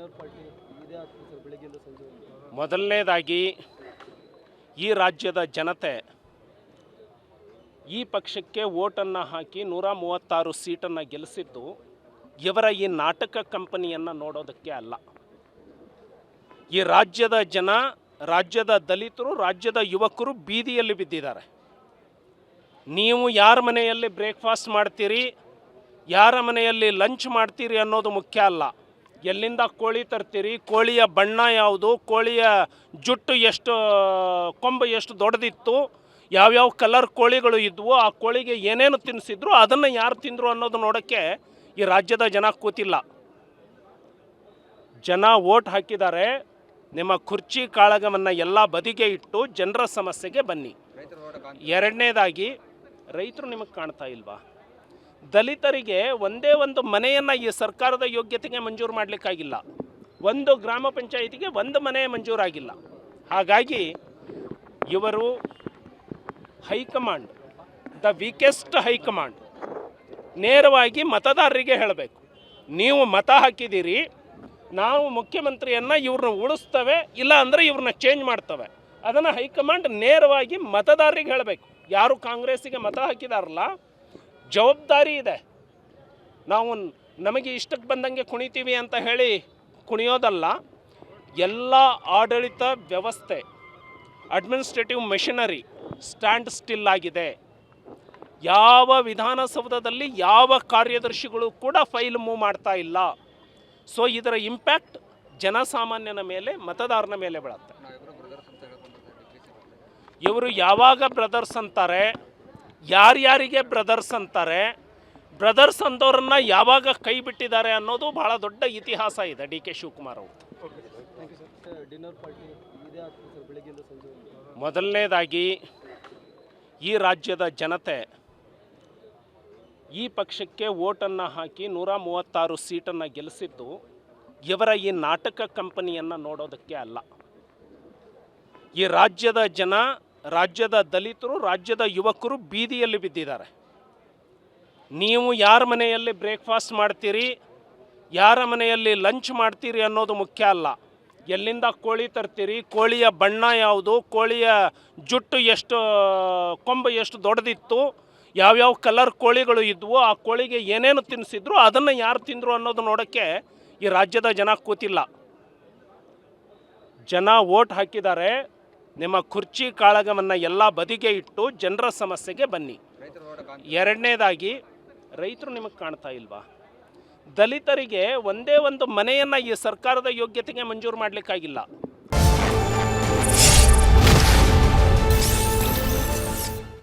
Dinner party ಇದೇ ಆಗ್ತದೆ sir ಬೆಳಗ್ಗೆಯಿಂದ ಸಂಜೆ. ಮೊದಲನೇದಾಗಿ ಈ ರಾಜ್ಯದ ಜನತೆ ಈ ಪಕ್ಷಕ್ಕೆ ವೋಟನ್ನು ಹಾಕಿ 136 ಸೀಟನ್ನು ಗೆಲ್ಲಿಸಿದ್ದು ಇವರ ಈ ನಾಟಕ ಕಂಪನಿಯನ್ನು ನೋಡೋದಕ್ಕೆ ಅಲ್ಲ. ಈ ರಾಜ್ಯದ ಜನ, ರಾಜ್ಯದ ದಲಿತರು, ರಾಜ್ಯದ ಯುವಕರು ಬೀದಿಯಲ್ಲಿ ಬಿದ್ದಿದ್ದಾರೆ. ನೀವು ಯಾರ ಮನೆಯಲ್ಲಿ ಬ್ರೇಕ್ಫಾಸ್ಟ್ ಮಾಡ್ತೀರಿ, ಯಾರ ಮನೆಯಲ್ಲಿ ಲಂಚ್ ಮಾಡ್ತೀರಿ ಅನ್ನೋದು ಮುಖ್ಯ ಅಲ್ಲ. ಎಲ್ಲಿಂದ ಕೋಳಿ ತರ್ತೀರಿ, ಕೋಳಿಯ ಬಣ್ಣ ಯಾವುದು, ಕೋಳಿಯ ಜುಟ್ಟು ಎಷ್ಟು, ಕೊಂಬು ಎಷ್ಟು ದೊಡ್ಡದಿತ್ತು, ಯಾವ್ಯಾವ ಕಲರ್ ಕೋಳಿಗಳು ಇದ್ವು, ಆ ಕೋಳಿಗೆ ಏನೇನು ತಿನ್ನಿಸಿದ್ರು, ಅದನ್ನು ಯಾರು ತಿಂದರು ಅನ್ನೋದು ನೋಡೋಕ್ಕೆ ಈ ರಾಜ್ಯದ ಜನ ಕೂತಿಲ್ಲ. ಜನ ವೋಟ್ ಹಾಕಿದ್ದಾರೆ. ನಿಮ್ಮ ಕುರ್ಚಿ ಕಾಳಗವನ್ನು ಎಲ್ಲ ಬದಿಗೆ ಇಟ್ಟು ಜನರ ಸಮಸ್ಯೆಗೆ ಬನ್ನಿ. ಎರಡನೇದಾಗಿ, ರೈತರು ನಿಮಗೆ ಕಾಣ್ತಾ ಇಲ್ವಾ? ದಲಿತರಿಗೆ ಒಂದೇ ಒಂದು ಮನೆಯನ್ನು ಈ ಸರ್ಕಾರದ ಯೋಗ್ಯತೆಗೆ ಮಂಜೂರು ಮಾಡಲಿಕ್ಕಾಗಿಲ್ಲ. ಒಂದು ಗ್ರಾಮ ಪಂಚಾಯಿತಿಗೆ ಒಂದು ಮನೆ ಮಂಜೂರಾಗಿಲ್ಲ. ಹಾಗಾಗಿ ಇವರು ಹೈಕಮಾಂಡ್, ದ ವೀಕೆಸ್ಟ್ ಹೈಕಮಾಂಡ್, ನೇರವಾಗಿ ಮತದಾರರಿಗೆ ಹೇಳಬೇಕು, ನೀವು ಮತ ಹಾಕಿದ್ದೀರಿ, ನಾವು ಮುಖ್ಯಮಂತ್ರಿಯನ್ನು ಇವ್ರನ್ನ ಉಳಿಸ್ತೇವೆ, ಇಲ್ಲ ಅಂದರೆ ಇವ್ರನ್ನ ಚೇಂಜ್ ಮಾಡ್ತವೆ. ಅದನ್ನು ಹೈಕಮಾಂಡ್ ನೇರವಾಗಿ ಮತದಾರರಿಗೆ ಹೇಳಬೇಕು. ಯಾರು ಕಾಂಗ್ರೆಸ್ಸಿಗೆ ಮತ ಹಾಕಿದಾರಲ್ಲ, ಜವಾಬ್ದಾರಿ ಇದೆ. ನಾವು ನಮಗೆ ಇಷ್ಟಕ್ಕೆ ಬಂದಂಗೆ ಕುಣಿತೀವಿ ಅಂತ ಹೇಳಿ ಕುಣಿಯೋದಲ್ಲ. ಎಲ್ಲ ಆಡಳಿತ ವ್ಯವಸ್ಥೆ, ಅಡ್ಮಿನಿಸ್ಟ್ರೇಟಿವ್ ಮೆಷಿನರಿ ಸ್ಟ್ಯಾಂಡ್ ಸ್ಟಿಲ್ ಆಗಿದೆ. ಯಾವ ವಿಧಾನಸೌಧದಲ್ಲಿ ಯಾವ ಕಾರ್ಯದರ್ಶಿಗಳು ಕೂಡ ಫೈಲ್ ಮೂವ್ ಮಾಡ್ತಾ ಇಲ್ಲ. ಸೊ ಇದರ ಇಂಪ್ಯಾಕ್ಟ್ ಜನಸಾಮಾನ್ಯನ ಮೇಲೆ, ಮತದಾರನ ಮೇಲೆ ಬೀಳುತ್ತೆ. ಇವರು ಯಾವಾಗ ಬ್ರದರ್ಸ್ ಅಂತಾರೆ, ಯಾರ್ಯಾರಿಗೆ ಬ್ರದರ್ಸ್ ಅಂತಾರೆ, ಬ್ರದರ್ಸ್ ಅಂದವ್ರನ್ನ ಯಾವಾಗ ಕೈ ಬಿಟ್ಟಿದ್ದಾರೆ ಅನ್ನೋದು ಬಹಳ ದೊಡ್ಡ ಇತಿಹಾಸ ಇದೆ ಡಿ ಕೆ ಶಿವಕುಮಾರ್ ಅವರು. ಡಿನ್ನರ್ ಪಾರ್ಟಿ ಇದೇ ಆಗ್ತದೆ ಸರ್ ಬೆಳಗ್ಗೆಯಿಂದ ಸಂಜೆ. ಮೊದಲನೇದಾಗಿ ಈ ರಾಜ್ಯದ ಜನತೆ ಈ ಪಕ್ಷಕ್ಕೆ ವೋಟನ್ನು ಹಾಕಿ 136 ಸೀಟನ್ನು ಗೆಲ್ಲಿಸಿದ್ದು ಇವರ ಈ ನಾಟಕ ಕಂಪನಿಯನ್ನು ನೋಡೋದಕ್ಕೆ ಅಲ್ಲ. ಈ ರಾಜ್ಯದ ಜನ, ರಾಜ್ಯದ ದಲಿತರು, ರಾಜ್ಯದ ಯುವಕರು ಬೀದಿಯಲ್ಲಿ ಬಿದ್ದಿದ್ದಾರೆ. ನೀವು ಯಾರ ಮನೆಯಲ್ಲಿ ಬ್ರೇಕ್ಫಾಸ್ಟ್ ಮಾಡ್ತೀರಿ, ಯಾರ ಮನೆಯಲ್ಲಿ ಲಂಚ್ ಮಾಡ್ತೀರಿ ಅನ್ನೋದು ಮುಖ್ಯ ಅಲ್ಲ. ಎಲ್ಲಿಂದ ಕೋಳಿ ತರ್ತೀರಿ, ಕೋಳಿಯ ಬಣ್ಣ ಯಾವುದು, ಕೋಳಿಯ ಜುಟ್ಟು ಎಷ್ಟು, ಕೊಂಬು ಎಷ್ಟು ದೊಡ್ಡದಿತ್ತು, ಯಾವ್ಯಾವ ಕಲರ್ ಕೋಳಿಗಳು ಇದ್ವು, ಆ ಕೋಳಿಗೆ ಏನೇನು ತಿನ್ನಿಸಿದ್ರು, ಅದನ್ನು ಯಾರು ತಿಂದರು ಅನ್ನೋದು ನೋಡೋಕ್ಕೆ ಈ ರಾಜ್ಯದ ಜನ ಕೂತಿಲ್ಲ. ಜನ ವೋಟ್ ಹಾಕಿದ್ದಾರೆ. ನಿಮ್ಮ ಕುರ್ಚಿ ಕಾಳಗವನ್ನು ಎಲ್ಲ ಬದಿಗೆ ಇಟ್ಟು ಜನರ ಸಮಸ್ಯೆಗೆ ಬನ್ನಿ. ಎರಡನೇದಾಗಿ, ರೈತರು ನಿಮಗೆ ಕಾಣ್ತಾ ಇಲ್ವಾ? ದಲಿತರಿಗೆ ಒಂದೇ ಒಂದು ಮನೆಯನ್ನು ಈ ಸರ್ಕಾರದ ಯೋಗ್ಯತೆಗೆ ಮಂಜೂರು ಮಾಡಲಿಕ್ಕಾಗಿಲ್ಲ.